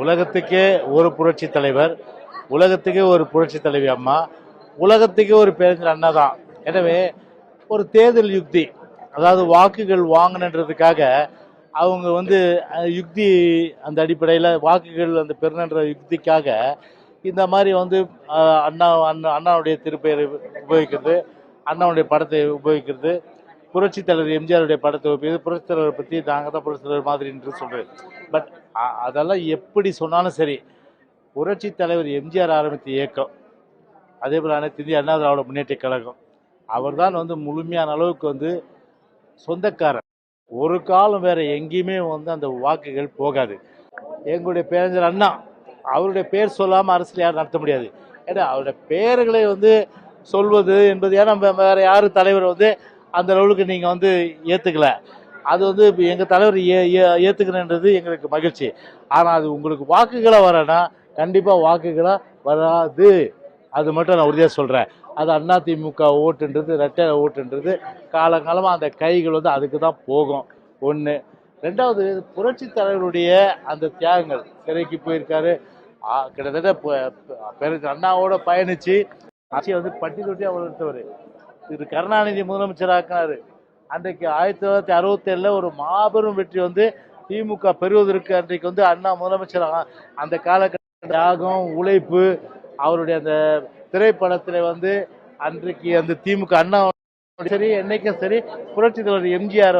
உலகத்துக்கே ஒரு புரட்சி தலைவர், உலகத்துக்கே ஒரு புரட்சி தலைவி அம்மா, உலகத்துக்கே ஒரு பேரறிஞர் அண்ணா தான். எனவே ஒரு தேர்தல் யுக்தி, அதாவது வாக்குகள் வாங்கணுன்றதுக்காக அவங்க யுக்தி, அந்த அடிப்படையில் வாக்குகள் அந்த பெருநன்ற யுக்திக்காக இந்த மாதிரி அண்ணாவுடைய திருப்பெயரை உபயோகிக்கிறது, அண்ணாவுடைய படத்தை உபயோகிக்கிறது, புரட்சி தலைவர் எம்ஜிஆருடைய படத்தை உபயோகிக்கிறது, புரட்சி தலைவரை பற்றி நாங்கள் தான் புரட்சி தலைவர் மாதிரி என்று சொல்கிறேன். பட் அதெல்லாம் எப்படி சொன்னாலும் சரி, புரட்சி தலைவர் எம்ஜிஆர் ஆரம்பித்த இயக்கம், அதே போல் அனைத்து இந்திய அண்ணா திராவிட முன்னேற்ற கழகம், அவர் தான் முழுமையான அளவுக்கு சொந்தக்காரர். ஒரு காலம் வேற எங்கேயுமே அந்த வாக்குகள் போகாது. எங்களுடைய பேரறிஞர் அண்ணா, அவருடைய பேர் சொல்லாமல் அரசியல் யாரும் நடத்த முடியாது. ஏன்னா அவருடைய பெயர்களை சொல்வது என்பது, ஏன்னா வேற யாரும் தலைவர் அந்த அளவுக்கு நீங்கள் ஏற்றுக்கல. அது எங்கள் தலைவர் ஏற்றுக்கணுன்றது எங்களுக்கு மகிழ்ச்சி. ஆனால் அது உங்களுக்கு வாக்குகளாக வரனா கண்டிப்பாக வாக்குகளாக வராது. அது மட்டும் நான் உறுதியாக சொல்கிறேன். அது அதிமுக ஓட்டுன்றது, ரெட்டை ஓட்டுன்றது காலங்காலமாக அந்த கைகள் அதுக்கு தான் போகும். ஒன்று. ரெண்டாவது, புரட்சி தலைவருடைய அந்த தியாகங்கள், சிறைக்கு போயிருக்காரு, கிட்டத்தட்ட அண்ணாவோட பயணித்து ஆட்சியை பட்டி தொட்டி வளர்த்தவர். இது கருணாநிதி முதலமைச்சராக்கினார். அன்றைக்கு 1967 ஒரு மாபெரும் வெற்றி திமுக பெறுவதற்கு அன்றைக்கு அண்ணா முதலமைச்சர் அந்த காலகட்ட தியாகம், உழைப்பு, அவருடைய அந்த திரைப்படத்தில் அன்றைக்கு அந்த திமுக அண்ணா சரி, என்னைக்கும் சரி, புரட்சி தலைவர் எம்ஜிஆர்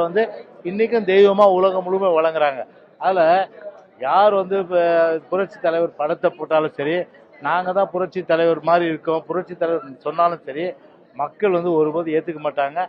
இன்னைக்கும் தெய்வமா உலகம் முழுமை வழங்குறாங்க. அதில் யார் புரட்சி தலைவர் படத்தை போட்டாலும் சரி, நாங்கள் தான் புரட்சி தலைவர் மாதிரி இருக்கோம், புரட்சி தலைவர் சொன்னாலும் சரி, மக்கள் ஒருபோது ஏற்றுக்க மாட்டாங்க.